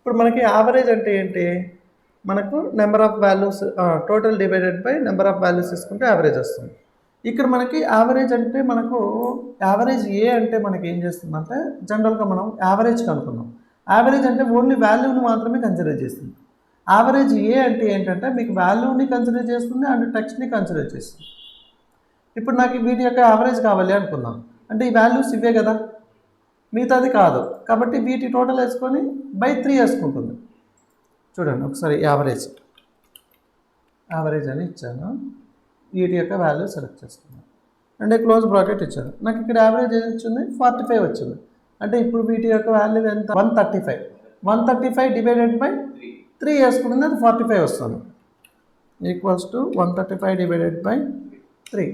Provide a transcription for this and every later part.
ఇప్పుడు మనకి యావరేజ్ అంటే ఏంటి? మనకు number of values total divided by number of values తీసుకుంటే యావరేజ్ వస్తుంది. ఇక్కడ మనకి యావరేజ్ అంటే మనకు యావరేజ్ ఏ అంటే మనకి ఏం చేస్తుందంటే జనరల్గా మనం యావరేజ్ కనుక్కున్నాం. యావరేజ్ అంటే ఓన్లీ వాల్యూని మాత్రమే కన్సిడర్ చేస్తుంది. యావరేజ్ ఏ అంటే ఏంటంటే మీకు వాల్యూని కన్సిడర్ చేస్తుంది అండ్ టెక్స్ట్ని కన్సిడర్ చేస్తుంది. ఇప్పుడు నాకు వీటి యొక్క యావరేజ్ కావాలి అనుకున్నాం అంటే ఈ వాల్యూస్ ఇవే కదా, మిగతాది కాదు. కాబట్టి వీటి టోటల్ వేసుకొని బై 3 వేసుకుంటుంది. చూడండి ఒకసారి యావరేజ్ అని ఇచ్చాను, వీటి యొక్క వాల్యూ సెలెక్ట్ చేసుకున్నాను అంటే క్లోజ్ బ్రాకెట్ ఇచ్చాను. నాకు ఇక్కడ యావరేజ్ ఏది వచ్చింది? 45 వచ్చింది. అంటే ఇప్పుడు వీటి యొక్క వాల్యూ ఎంత? 135 డివైడెడ్ బై 3 వేసుకుంటుంది, అది 45 వస్తుంది. ఈక్వల్స్ టు 135 డివైడెడ్ బై 3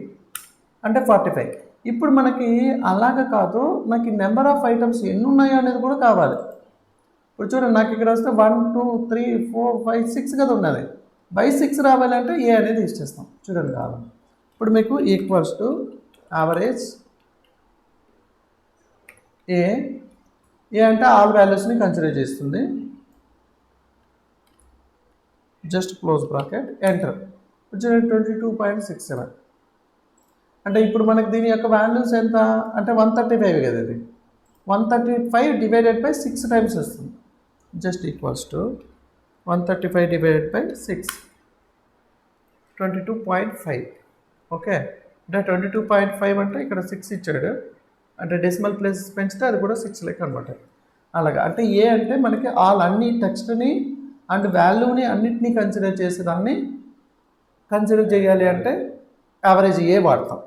అంటే 45. ఇప్పుడు మనకి అలాగా కాదు, నాకు నెంబర్ ఆఫ్ ఐటమ్స్ ఎన్ని ఉన్నాయో అనేది కూడా కావాలి. ఇప్పుడు చూడండి నాకు ఇక్కడ వస్తే 1 2 3 4 5 6 కదా ఉన్నది. బై 6 రావాలంటే ఏ అనేది ఇచ్చేస్తాం. చూడండి కావాలి. ఇప్పుడు మీకు ఈక్వల్స్ టు యావరేజ్ ఏ అంటే ఆల్ వాల్యూస్ని కన్సిడర్ చేస్తుంది. Just close bracket enter. చూడండి 22.67 అంటే ఇప్పుడు మనకి దీని యొక్క వాల్యూస్ ఎంత అంటే 135 కదా, ఇది 135 డివైడెడ్ బై 6 టైమ్స్ వస్తుంది. Just equals to 135 divided by 6 22.5. Okay అంటే 22.5 అంటే ఇక్కడ 6 ఇచ్చాడు, అంటే డెసిమల్ ప్లేసెస్ పెంచితే అది కూడా 6 లెక్క అనమాట. అలాగా అంటే ఏ అంటే మనకి అన్ని టెక్స్ట్ని అండ్ వాల్యూని అన్నిటినీ కన్సిడర్ చేసేదాన్ని కన్సిడర్ చేయాలి అంటే యావరేజ్ ఏ వాడతాం.